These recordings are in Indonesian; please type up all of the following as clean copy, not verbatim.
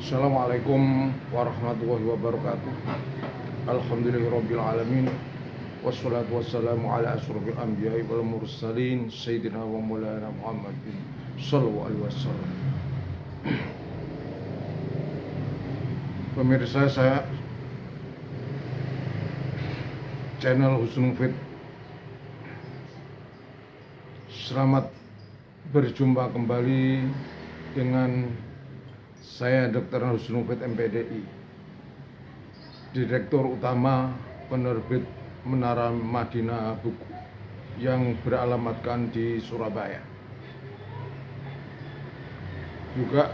Assalamualaikum warahmatullahi wabarakatuh. Alhamdulillahirabbil alamin. Wassalatu wassalamu ala asyrofil anbiya'i wal mursalin sayyidina wa maulana Muhammadin sallallahu alaihi wasallam. Pemirsa saya channel Husnul Fit, selamat berjumpa kembali dengan saya Dr. Husnul Fit MPDI, Direktur Utama Penerbit Menara Madinah Buku yang beralamatkan di Surabaya. Juga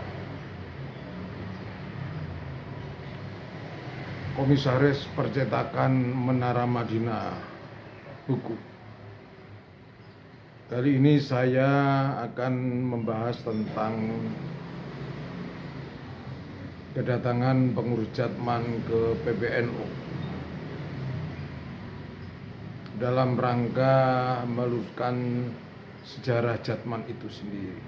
Komisaris Percetakan Menara Madinah Buku. Kali ini saya akan membahas tentang kedatangan pengurus Jatman ke PBNU dalam rangka meluruskan sejarah Jatman itu sendiri.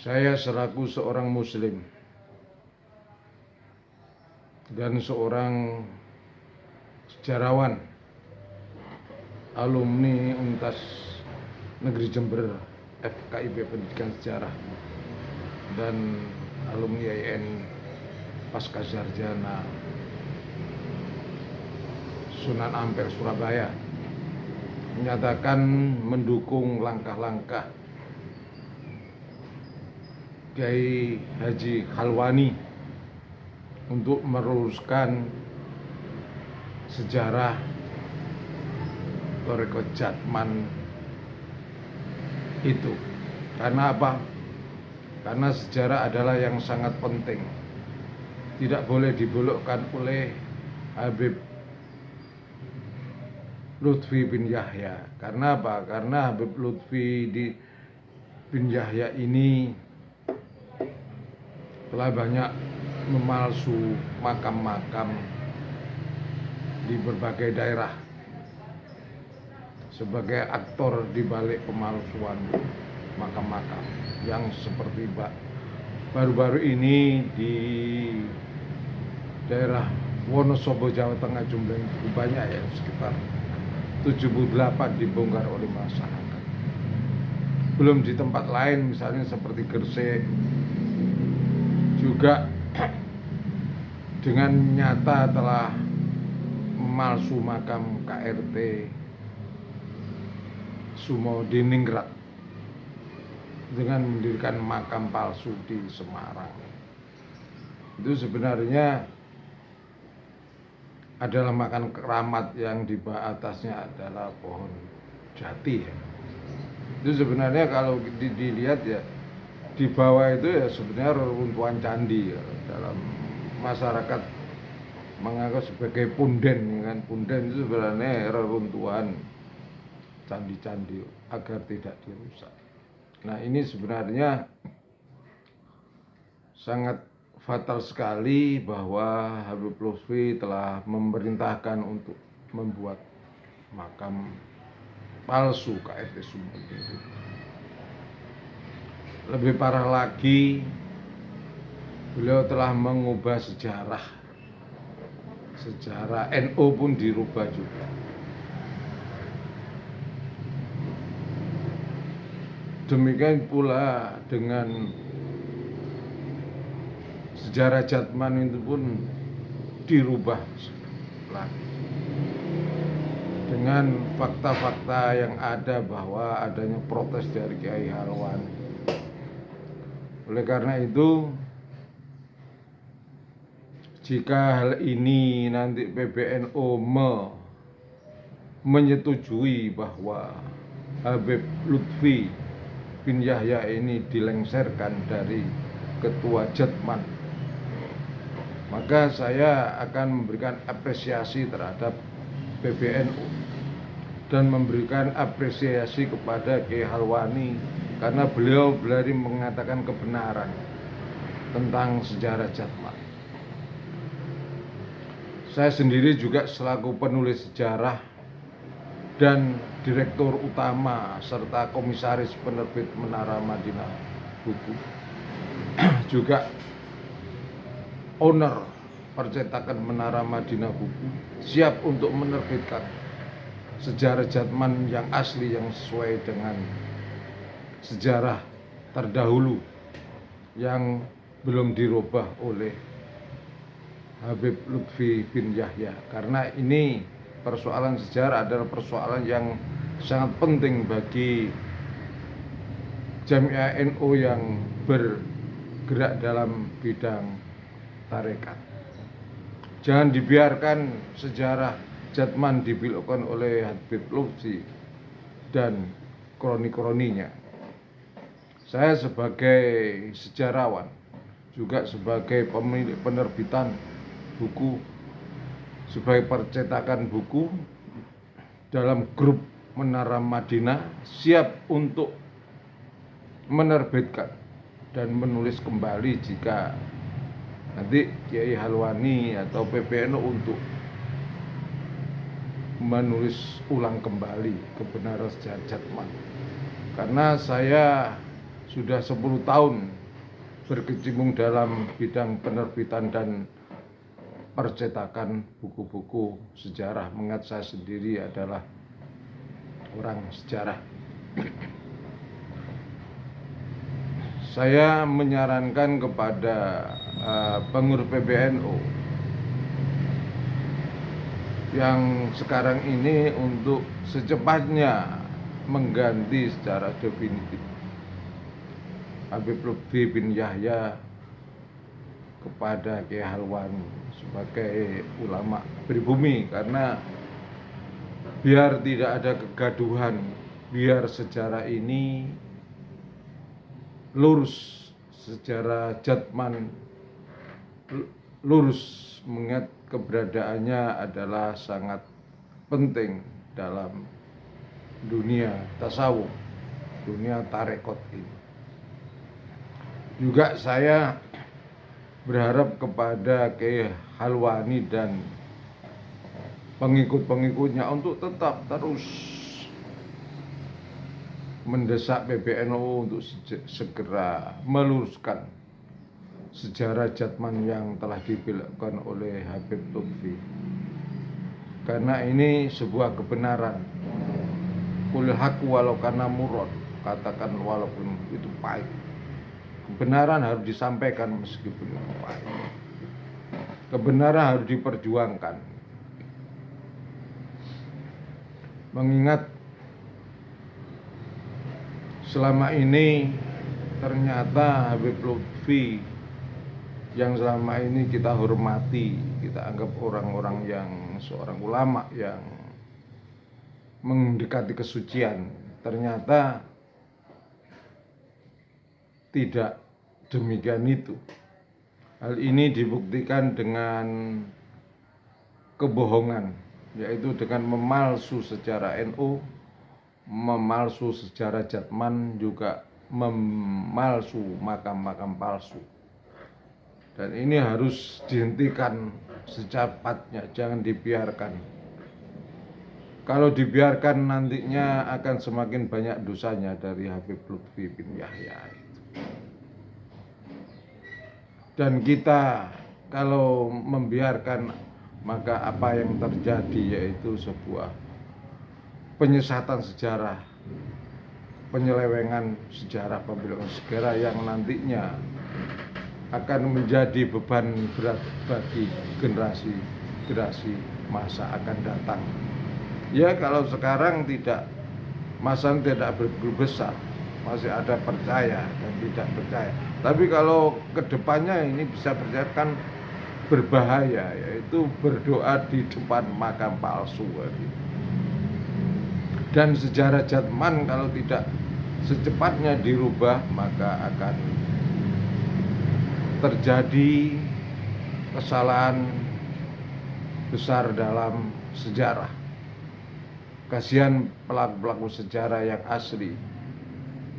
Saya selaku seorang muslim dan seorang sejarawan, alumni Untas Negeri Jember FKIP Pendidikan Sejarah dan alumni IAIN Pasca Sarjana Sunan Ampel Surabaya, menyatakan mendukung langkah-langkah Kiai Haji Khalwani untuk meluruskan sejarah Thariqat Jatman itu. Karena apa? Karena sejarah adalah yang sangat penting, tidak boleh dibelokkan oleh Habib Lutfi bin Yahya. Karena apa? Karena Habib Lutfi bin Yahya ini telah banyak memalsu makam-makam di berbagai daerah sebagai aktor di balik pemalsuan makam-makam yang seperti baru-baru ini di daerah Wonosobo, Jawa Tengah, jumlahnya cukup banyak ya, sekitar 78 dibongkar oleh masyarakat. Belum di tempat lain, misalnya seperti Gresik juga dengan nyata telah memalsu makam KRT Sumodiningrat dengan mendirikan makam palsu di Semarang. Itu sebenarnya adalah makam keramat yang di atasnya adalah pohon jati ya. Itu sebenarnya kalau dilihat ya, di bawah itu ya sebenarnya reruntuhan candi ya. Dalam masyarakat menganggap sebagai punden kan, punden itu sebenarnya reruntuhan candi-candi agar tidak dirusak. Nah, ini sebenarnya sangat fatal sekali bahwa Habib Lutfi telah memerintahkan untuk membuat makam palsu KRT Sumodiningrat. Lebih parah lagi, beliau telah mengubah sejarah NU pun dirubah juga. Demikian pula dengan sejarah Jatman itu pun dirubah lagi dengan fakta-fakta yang ada bahwa adanya protes dari Kiai Khalwani. Oleh karena itu, jika hal ini nanti PBNU menyetujui bahwa Habib Lutfi bin Yahya ini dilengsarkan dari ketua Jatman, maka saya akan memberikan apresiasi terhadap PBNU dan memberikan apresiasi kepada Kiai Khalwani karena beliau berani mengatakan kebenaran tentang sejarah Jatman. Saya sendiri juga selaku penulis sejarah dan Direktur Utama serta Komisaris Penerbit Menara Madinah buku, juga owner percetakan Menara Madinah Buku, siap untuk menerbitkan sejarah Jatman yang asli, yang sesuai dengan sejarah terdahulu yang belum dirubah oleh Habib Lutfi bin Yahya. Karena ini persoalan sejarah adalah persoalan yang sangat penting bagi Jamiah NU yang bergerak dalam bidang tarekat. Jangan dibiarkan sejarah Jatman dibelokkan oleh Habib Lutfi dan kroni-kroninya. Saya sebagai sejarawan, juga sebagai pemilik penerbitan buku, sebagai percetakan buku dalam grup Menara Madinah, siap untuk menerbitkan dan menulis kembali jika nanti Kiai Halwani atau PBNU untuk menulis ulang kembali kebenaran sejarah Jatman. Karena saya sudah 10 tahun berkecimpung dalam bidang penerbitan dan percetakan buku-buku sejarah, mengingat saya sendiri adalah orang sejarah. Saya menyarankan kepada pengurus PBNU yang sekarang ini untuk secepatnya mengganti secara definitif Habib Lutfi bin Yahya kepada Kiai Halwani sebagai ulama pribumi, karena biar tidak ada kegaduhan, biar sejarah ini lurus, sejarah Jatman lurus, mengingat keberadaannya adalah sangat penting dalam dunia tasawuf, dunia tarekat ini. Juga saya berharap kepada Kiai Halwani dan pengikut-pengikutnya untuk tetap terus mendesak PBNU untuk segera meluruskan sejarah Jatman yang telah dibelokkan oleh Habib Lutfi. Karena ini sebuah kebenaran. Qul haqqu walau kana murad, katakan walaupun itu pahit. Kebenaran harus disampaikan meskipun itu pahit. Kebenaran harus diperjuangkan. Mengingat selama ini ternyata Habib Lutfi yang selama ini kita hormati, kita anggap orang-orang yang seorang ulama yang mendekati kesucian, ternyata tidak demikian itu. Hal ini dibuktikan dengan kebohongan, yaitu dengan memalsu sejarah NU, memalsu sejarah Jatman, juga memalsu makam-makam palsu. Dan ini harus dihentikan secepatnya, jangan dibiarkan. Kalau dibiarkan nantinya akan semakin banyak dosanya dari Habib Lutfi bin Yahya itu. Dan kita kalau membiarkan, maka apa yang terjadi yaitu sebuah penyesatan sejarah, penyelewengan sejarah, pembelokan sejarah yang nantinya akan menjadi beban berat bagi generasi masa akan datang. Ya, kalau sekarang tidak, masa tidak berguru besar, masih ada percaya dan tidak percaya. Tapi kalau kedepannya ini bisa percayakan berbahaya, yaitu berdoa di depan makam palsu. Dan sejarah Jatman kalau tidak secepatnya dirubah, maka akan terjadi kesalahan besar dalam sejarah. Kasihan pelaku-pelaku sejarah yang asli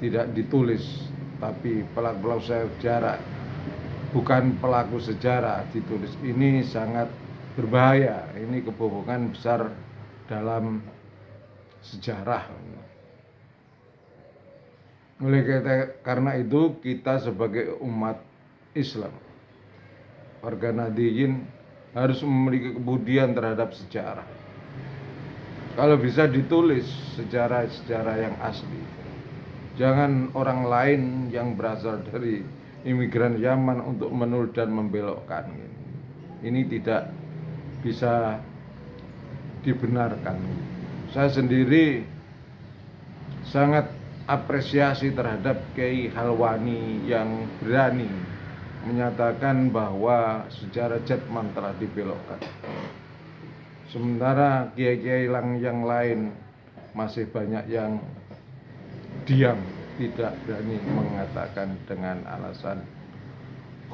tidak ditulis, tapi pelaku-pelaku sejarah bukan pelaku sejarah ditulis. Ini sangat berbahaya, ini kebohongan besar dalam sejarah. Karena itu kita sebagai umat Islam, warga Nahdiyin, harus memiliki kepedulian terhadap sejarah. Kalau bisa ditulis sejarah-sejarah yang asli. Jangan orang lain yang berasal dari imigran Yaman untuk menulis dan membelokkan. Ini tidak bisa dibenarkan. Saya sendiri sangat apresiasi terhadap Kiai Halwani yang berani menyatakan bahwa sejarah Jatman telah dibelokkan. Sementara kiai-kiai yang lain masih banyak yang diam, tidak berani mengatakan dengan alasan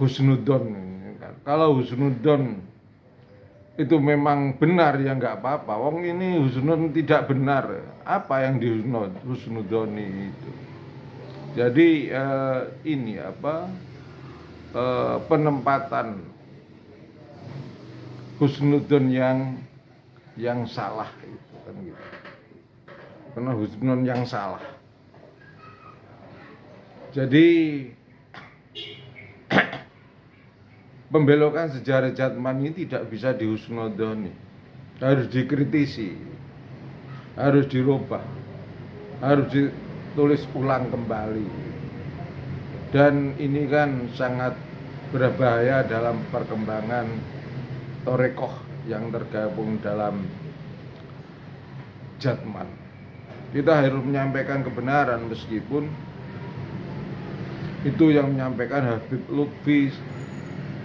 husnudon. Kalau husnudon itu memang benar ya nggak apa-apa. Wong ini husnudon tidak benar. Apa yang dihusnudoni itu? Jadi ini penempatan husnudon yang salah itu kan gitu. Karena husnudon yang salah. Jadi pembelokan sejarah Jatman ini tidak bisa dihusnudoni, harus dikritisi, harus dirubah, harus ditulis ulang kembali. Dan ini kan sangat berbahaya dalam perkembangan Torekoh yang tergabung dalam Jatman. Kita harus menyampaikan kebenaran meskipun itu yang menyampaikan Habib Lutfi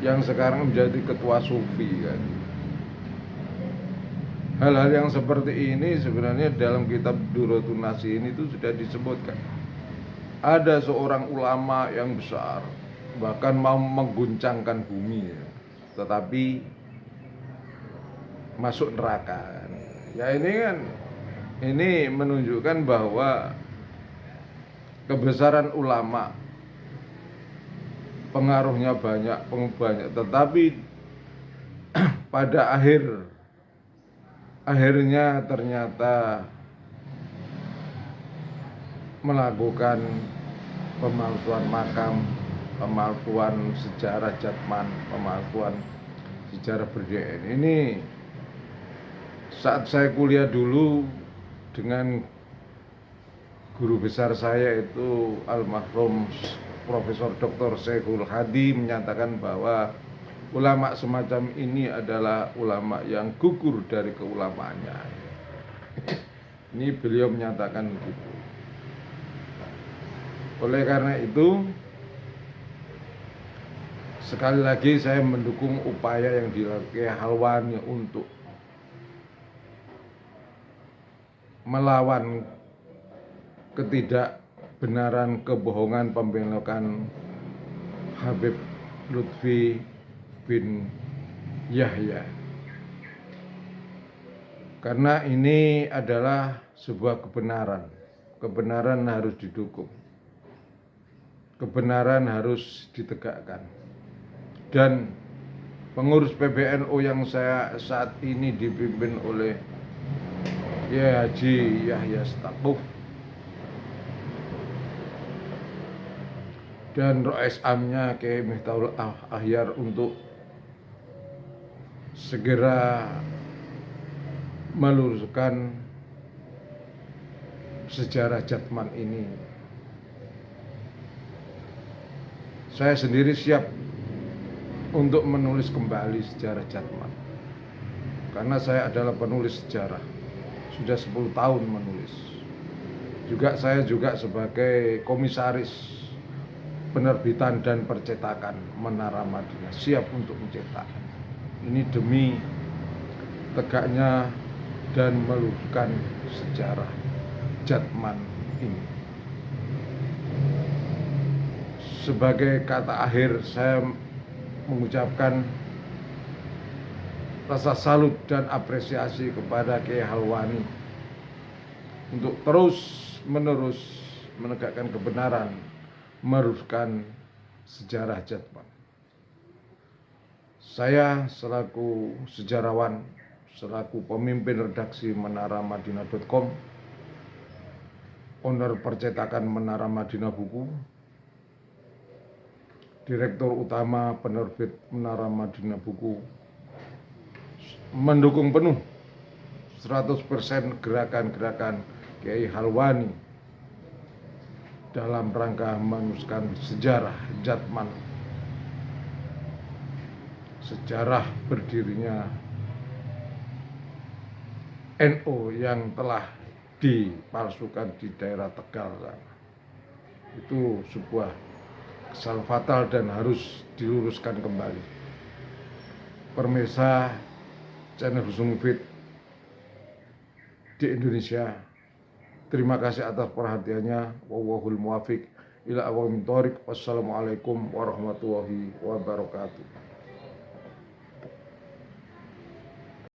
yang sekarang menjadi ketua Sufi kan. Hal-hal yang seperti ini sebenarnya dalam kitab Durratun Nasihin itu sudah disebutkan. Ada seorang ulama yang besar bahkan mau mengguncangkan bumi, tetapi masuk neraka. Ya ini menunjukkan bahwa kebesaran ulama pengaruhnya banyak, tetapi pada akhirnya ternyata melakukan pemalsuan makam, pemalsuan sejarah Jatman, pemalsuan sejarah Berjeen. Ini saat saya kuliah dulu dengan guru besar saya itu almarhum Profesor Dr. Syekhul Hadi menyatakan bahwa ulama semacam ini adalah ulama yang gugur dari keulamaannya. Ini beliau menyatakan begitu. Oleh karena itu, sekali lagi saya mendukung upaya yang dilakukan Halwani untuk melawan ketidakbenaran, kebohongan, pembelokan Habib Lutfi bin Yahya. Karena ini adalah sebuah kebenaran. Kebenaran harus didukung. Kebenaran harus ditegakkan. Dan pengurus PBNU yang saya saat ini dipimpin oleh Kiai Haji Yahya Stakuf dan Rois Amnya Kiai Miftahul Ahyar untuk segera meluruskan sejarah Jatman ini. Saya sendiri siap untuk menulis kembali sejarah Jatman, karena saya adalah penulis sejarah, sudah 10 tahun menulis. Saya juga sebagai komisaris penerbitan dan percetakan Menara Madinah, siap untuk mencetak. Ini demi tegaknya dan meluruskan sejarah Jatman ini. Sebagai kata akhir, saya mengucapkan rasa salut dan apresiasi kepada Kiai Halwani untuk terus-menerus menegakkan kebenaran, meluruskan sejarah Jatman. Saya selaku sejarawan, selaku pemimpin redaksi menaramadinah.com, owner percetakan Menara Madinah Buku, Direktur Utama penerbit Menara Madinah Buku, mendukung penuh 100% gerakan-gerakan Kiai Halwani dalam rangka meneruskan sejarah Jatman, sejarah berdirinya NU yang telah dipalsukan di daerah Tegal. Itu sebuah kesalahan fatal dan harus diluruskan kembali. Pemirsa channel Husnul Mufid di Indonesia, terima kasih atas perhatiannya. Wallahul muwaffiq ila aqwamit thoriq. Wassalamualaikum warahmatullahi wabarakatuh.